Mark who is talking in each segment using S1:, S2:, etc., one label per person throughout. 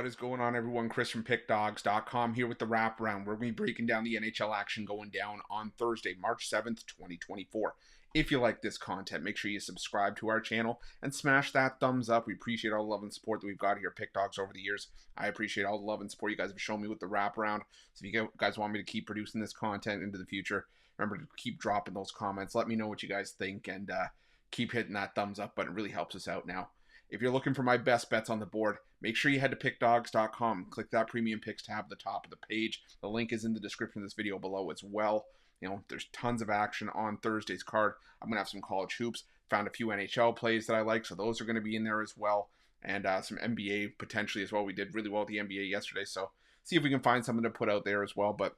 S1: is going on, everyone? Chris from Pickdawgz.com here with the Wraparound. We're going to be breaking down the NHL action going down on Thursday, March 7th, 2024. If you like this content, make sure you subscribe to our channel and smash that thumbs up. We appreciate all the love and support that we've got here at Pickdawgz over the years. I appreciate all the love and support you guys have shown me with the Wraparound. So if you guys want me to keep producing this content into the future, remember to keep dropping those comments. Let me know what you guys think and keep hitting that thumbs up button. It really helps us out now. If you're looking for my best bets on the board, make sure you head to Pickdawgz.com. Click that Premium Picks tab at the top of the page. The link is in the description of this video below as well. You know, there's tons of action on Thursday's card. I'm going to have some college hoops. Found a few NHL plays that I like, so those are going to be in there as well. And some NBA potentially as well. We did really well with the NBA yesterday, so see if we can find something to put out there as well. But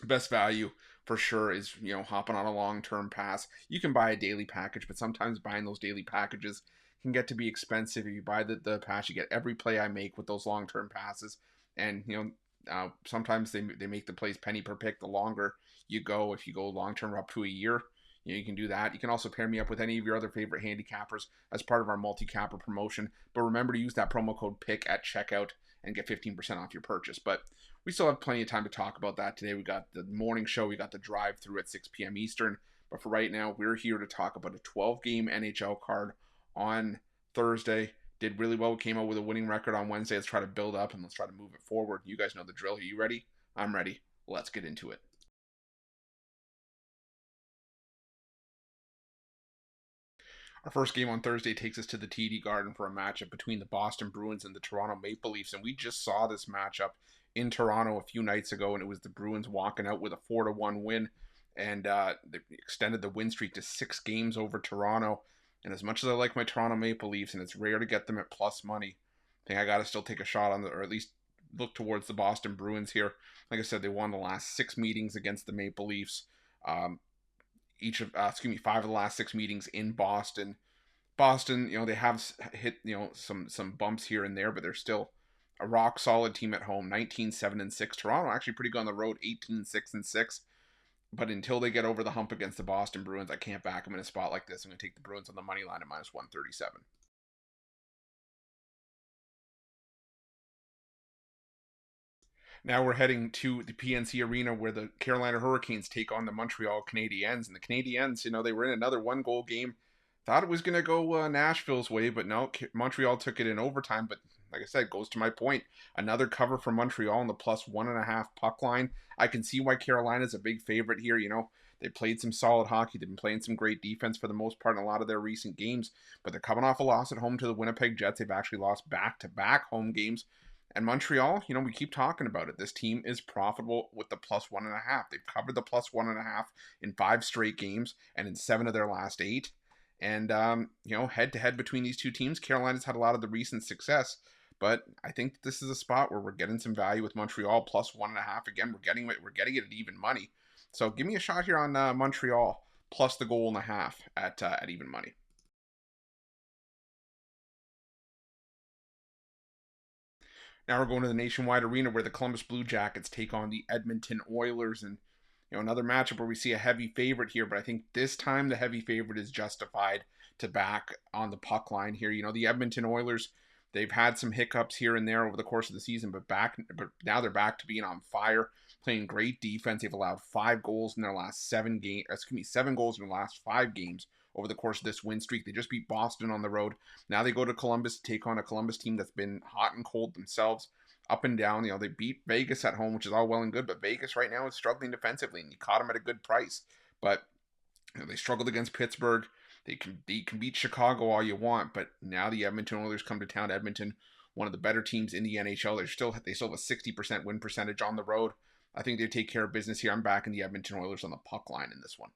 S1: best value for sure is, you know, hopping on a long-term pass. You can buy a daily package, but sometimes buying those daily packages can get to be expensive. If you buy the pass, you get every play I make with those long-term passes. And, you know, sometimes they make the plays penny per pick the longer you go. If you go long-term up to a year, you know, you can do that. You can also pair me up with any of your other favorite handicappers as part of our multi-capper promotion. But remember to use that promo code PICK at checkout and get 15% off your purchase. But we still have plenty of time to talk about that today. We got the morning show. We got the drive-through at 6 p.m. Eastern. But for right now, we're here to talk about a 12-game NHL card on Thursday. Did really well. We came out with a winning record on Wednesday. Let's try to build up and let's try to move it forward. You guys know the drill. Are you ready? I'm ready. Let's get into it. Our first game on Thursday takes us to the TD Garden for a matchup between the Boston Bruins and the Toronto Maple Leafs. And we just saw this matchup in Toronto a few nights ago, and it was the Bruins walking out with a 4-1 win. And they extended the win streak to 6 games over Toronto. And as much as I like my Toronto Maple Leafs, and it's rare to get them at plus money, I think I got to still take a shot on or at least look towards the Boston Bruins here. Like I said, they won the last 6 meetings against the Maple Leafs. 5 of the last 6 meetings in Boston. Boston, you know, they have hit, you know, some bumps here and there, but they're still a rock solid team at home. 19-7-6. Toronto actually pretty good on the road. 18-6-6. But until they get over the hump against the Boston Bruins, I can't back them in a spot like this. I'm going to take the Bruins on the money line at minus 137. Now we're heading to the PNC Arena where the Carolina Hurricanes take on the Montreal Canadiens. And the Canadiens, you know, they were in another 1-goal game. Thought it was going to go Nashville's way, but no, Montreal took it in overtime. But like I said, goes to my point. Another cover for Montreal on the plus 1.5 puck line. I can see why Carolina's a big favorite here. You know, they played some solid hockey. They've been playing some great defense for the most part in a lot of their recent games. But they're coming off a loss at home to the Winnipeg Jets. They've actually lost back-to-back home games. And Montreal, you know, we keep talking about it. This team is profitable with the plus 1.5. They've covered the plus 1.5 in 5 straight games and in 7 of their last 8. And, you know, head-to-head between these two teams, Carolina's had a lot of the recent success. But I think this is a spot where we're getting some value with Montreal plus 1.5. Again, we're getting it at even money. So give me a shot here on Montreal plus the 1.5 at even money. Now we're going to the Nationwide Arena where the Columbus Blue Jackets take on the Edmonton Oilers. And, you know, another matchup where we see a heavy favorite here. But I think this time the heavy favorite is justified to back on the puck line here. You know, the Edmonton Oilers, they've had some hiccups here and there over the course of the season, but now they're back to being on fire, playing great defense. They've allowed 5 goals in their last 7 games. 7 goals in the last 5 games over the course of this win streak. They just beat Boston on the road. Now they go to Columbus to take on a Columbus team that's been hot and cold themselves, up and down. You know, they beat Vegas at home, which is all well and good, but Vegas right now is struggling defensively, and you caught them at a good price. But you know, they struggled against Pittsburgh. They can beat Chicago all you want, but now the Edmonton Oilers come to town. Edmonton, one of the better teams in the NHL. They still have a 60% win percentage on the road. I think they take care of business here. I'm backing the Edmonton Oilers on the puck line in this one.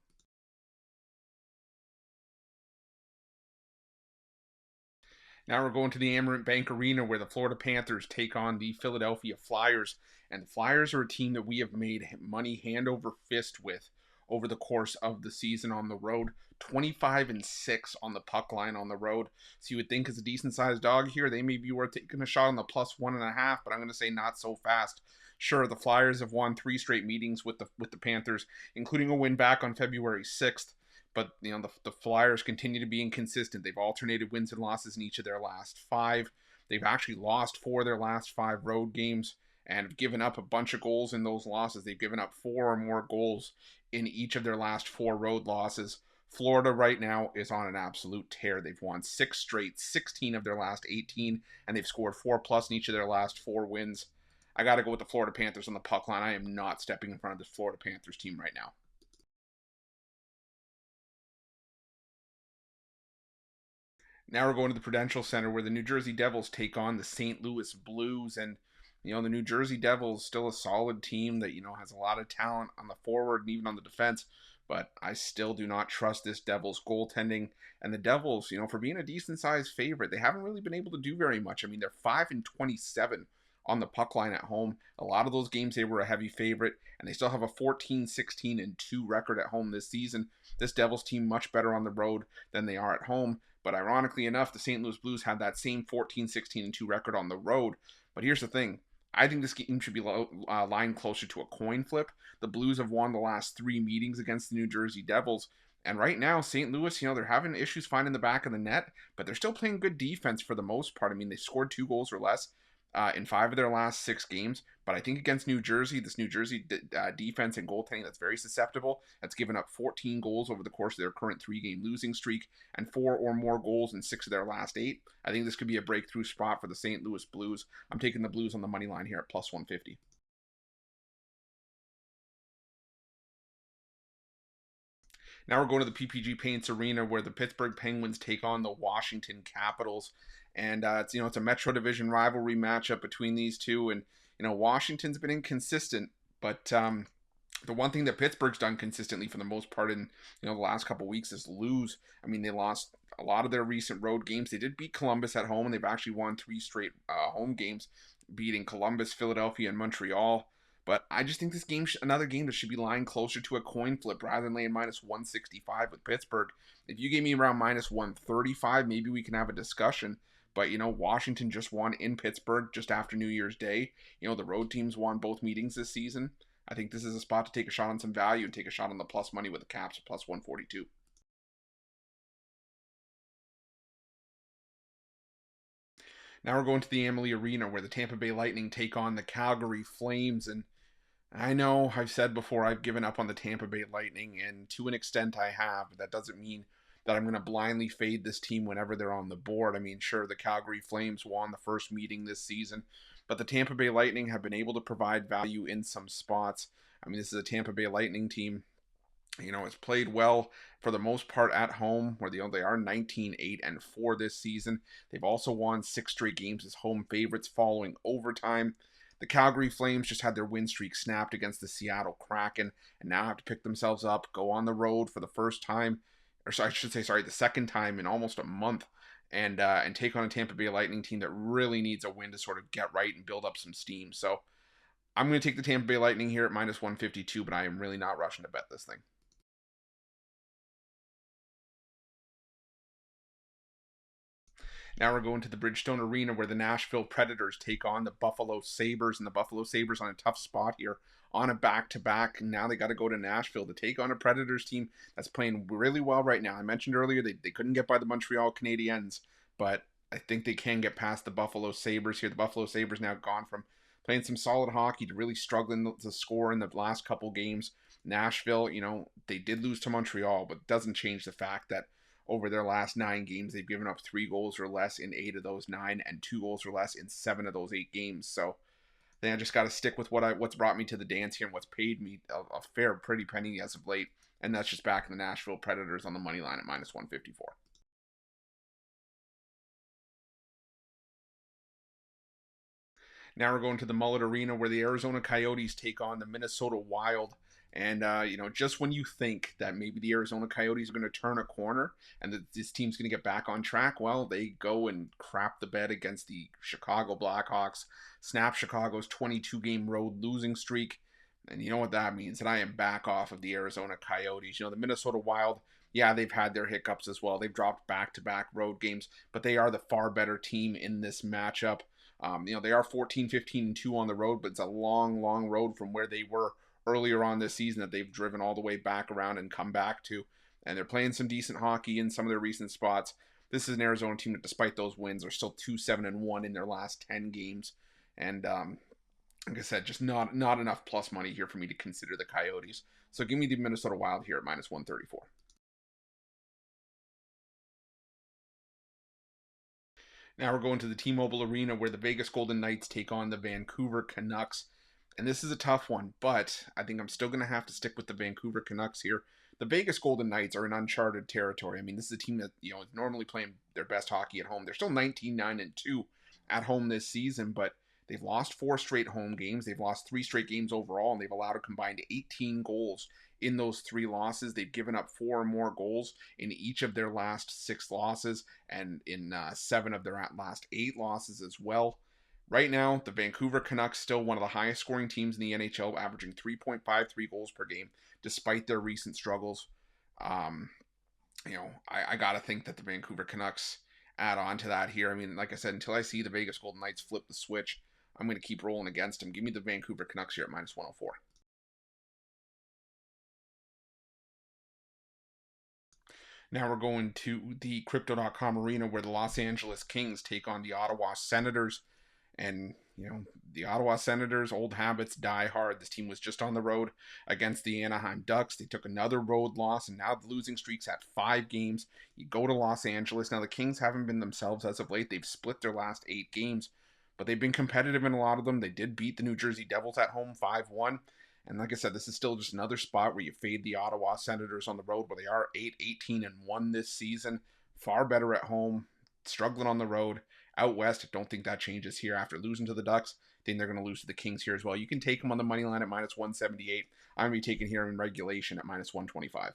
S1: Now we're going to the Amerant Bank Arena where the Florida Panthers take on the Philadelphia Flyers. And the Flyers are a team that we have made money hand over fist with over the course of the season on the road. 25-6 on the puck line on the road. So you would think as a decent-sized dog here, they may be worth taking a shot on the plus 1.5, but I'm going to say not so fast. Sure, the Flyers have won 3 straight meetings with the Panthers, including a win back on February 6th. But, you know, the Flyers continue to be inconsistent. They've alternated wins and losses in each of their last 5. They've actually lost 4 of their last 5 road games and have given up a bunch of goals in those losses. They've given up 4 or more goals in each of their last 4 road losses. Florida right now is on an absolute tear. They've won 6 straight, 16 of their last 18, and they've scored 4 plus in each of their last 4 wins. I got to go with the Florida Panthers on the puck line. I am not stepping in front of this Florida Panthers team right now. Now we're going to the Prudential Center where the New Jersey Devils take on the St. Louis Blues. And, the New Jersey Devils still a solid team that, has a lot of talent on the forward and even on the defense. But I still do not trust this Devils goaltending. And the Devils, for being a decent sized favorite, they haven't really been able to do very much. I mean, they're 5-27 on the puck line at home. A lot of those games they were a heavy favorite, and they still have a 14-16-2 record at home this season. This Devils team much better on the road than they are at home. But ironically enough, the St. Louis Blues had that same 14-16-2 record on the road. But here's the thing. I think this game should be lined closer to a coin flip. The Blues have won the last 3 meetings against the New Jersey Devils. And right now, St. Louis, they're having issues finding the back of the net, but they're still playing good defense for the most part. I mean, they scored 2 goals or less in 5 of their last 6 games. But I think against New Jersey, this New Jersey defense and goaltending that's very susceptible, that's given up 14 goals over the course of their current 3-game losing streak and 4 or more goals in 6 of their last 8. I think this could be a breakthrough spot for the St. Louis Blues. I'm taking the Blues on the money line here at plus 150. Now we're going to the PPG Paints Arena where the Pittsburgh Penguins take on the Washington Capitals. And it's a Metro Division rivalry matchup between these two. And Washington's been inconsistent, but the one thing that Pittsburgh's done consistently for the most part in the last couple weeks is lose. I mean, they lost a lot of their recent road games. They did beat Columbus at home, and they've actually won 3 straight home games, beating Columbus, Philadelphia, and Montreal. But I just think this game, another game that should be lying closer to a coin flip rather than laying minus 165 with Pittsburgh. If you gave me around minus 135, maybe we can have a discussion. But, Washington just won in Pittsburgh just after New Year's Day. The road teams won both meetings this season. I think this is a spot to take a shot on some value and take a shot on the plus money with the Caps at plus 142. Now we're going to the Amalie Arena where the Tampa Bay Lightning take on the Calgary Flames. And I know I've said before I've given up on the Tampa Bay Lightning, and to an extent I have. But that doesn't mean that I'm going to blindly fade this team whenever they're on the board. I mean, sure, the Calgary Flames won the first meeting this season, but the Tampa Bay Lightning have been able to provide value in some spots. I mean, this is a Tampa Bay Lightning team. It's played well for the most part at home, where they are 19-8-4 this season. They've also won 6 straight games as home favorites following overtime. The Calgary Flames just had their win streak snapped against the Seattle Kraken and now have to pick themselves up, go on the road for the first time, or I should say, the second time in almost a month, and take on a Tampa Bay Lightning team that really needs a win to sort of get right and build up some steam. So I'm going to take the Tampa Bay Lightning here at minus 152, but I am really not rushing to bet this thing. Now we're going to the Bridgestone Arena where the Nashville Predators take on the Buffalo Sabers, and the Buffalo Sabers on a tough spot here on a back-to-back. Now they got to go to Nashville to take on a Predators team that's playing really well right now. I mentioned earlier they couldn't get by the Montreal Canadiens, but I think they can get past the Buffalo Sabers here. The Buffalo Sabers now gone from playing some solid hockey to really struggling to score in the last couple games. Nashville, they did lose to Montreal, but it doesn't change the fact that over their last 9 games, they've given up 3 goals or less in 8 of those 9 and 2 goals or less in 7 of those 8 games. So then I just got to stick with what's brought me to the dance here and what's paid me a fair, pretty penny as of late. And that's just back in the Nashville Predators on the money line at minus 154. Now we're going to the Mullet Arena where the Arizona Coyotes take on the Minnesota Wild. And, just when you think that maybe the Arizona Coyotes are going to turn a corner and that this team's going to get back on track, well, they go and crap the bed against the Chicago Blackhawks, snap Chicago's 22-game road losing streak. And you know what that means? That I am back off of the Arizona Coyotes. The Minnesota Wild, yeah, they've had their hiccups as well. They've dropped back-to-back road games, but they are the far better team in this matchup. They are 14-15-2 on the road, but it's a long, long road from where they were earlier on this season that they've driven all the way back around and come back to. And they're playing some decent hockey in some of their recent spots. this is an Arizona team that, despite those wins, are still 2-7-1 in their last 10 games. And like I said, just not enough plus money here for me to consider the Coyotes. So give me the Minnesota Wild here at minus 134. Now we're going to the T-Mobile Arena where the Vegas Golden Knights take on the Vancouver Canucks. And this is a tough one, but I think I'm still going to have to stick with the Vancouver Canucks here. The Vegas Golden Knights are in uncharted territory. I mean, this is a team that, is normally playing their best hockey at home. They're still 19-9-2 at home this season, but they've lost 4 straight home games. They've lost 3 straight games overall, and they've allowed a combined 18 goals in those 3 losses. They've given up 4 or more goals in each of their last 6 losses, and in 7 of their last 8 losses as well. Right now, the Vancouver Canucks still one of the highest scoring teams in the NHL, averaging 3.53 goals per game, despite their recent struggles. I got to think that the Vancouver Canucks add on to that here. I mean, like I said, until I see the Vegas Golden Knights flip the switch, I'm going to keep rolling against them. Give me the Vancouver Canucks here at minus 104. Now we're going to the Crypto.com arena where the Los Angeles Kings take on the Ottawa Senators. And, the Ottawa Senators, old habits die hard. This team was just on the road against the Anaheim Ducks. They took another road loss, and now the losing streak's at 5 games. You go to Los Angeles. Now, the Kings haven't been themselves as of late. They've split their last 8 games, but they've been competitive in a lot of them. They did beat the New Jersey Devils at home 5-1. And like I said, this is still just another spot where you fade the Ottawa Senators on the road, where they are 8-18-1 this season. Far better at home, struggling on the road. Out west, I don't think that changes here after losing to the Ducks. I think they're going to lose to the Kings here as well. You can take them on the money line at minus 178. I'm going to be taking here in regulation at minus 125.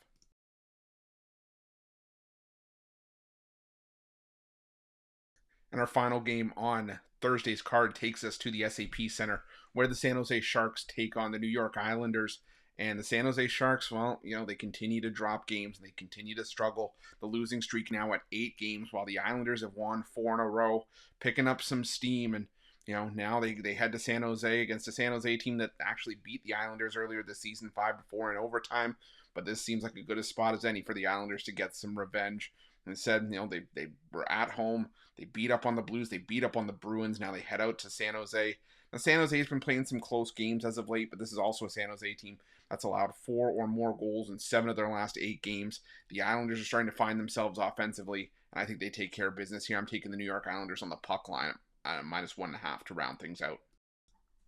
S1: And our final game on Thursday's card takes us to the SAP Center, where the San Jose Sharks take on the New York Islanders. And the San Jose Sharks, well, they continue to drop games and they continue to struggle. The losing streak now at 8 games, while the Islanders have won 4 in a row, picking up some steam. And, now they head to San Jose against a San Jose team that actually beat the Islanders earlier this season 5-4 in overtime. But this seems like a good a spot as any for the Islanders to get some revenge. Instead, they were at home. They beat up on the Blues. They beat up on the Bruins. Now they head out to San Jose. Now, San Jose has been playing some close games as of late, but this is also a San Jose team that's allowed 4 or more goals in 7 of their last 8 games. The Islanders are starting to find themselves offensively, and I think they take care of business here. I'm taking the New York Islanders on the puck line at minus 1.5 to round things out.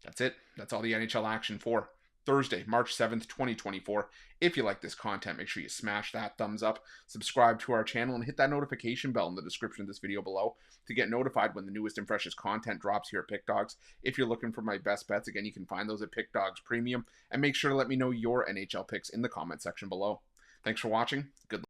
S1: That's it. That's all the NHL action for Thursday, March 7th, 2024. If you like this content, make sure you smash that thumbs up, subscribe to our channel, and hit that notification bell in the description of this video below to get notified when the newest and freshest content drops here at Pick Dawgz. If you're looking for my best bets, again, you can find those at Pick Dawgz Premium, and make sure to let me know your NHL picks in the comment section below. Thanks for watching. Good luck.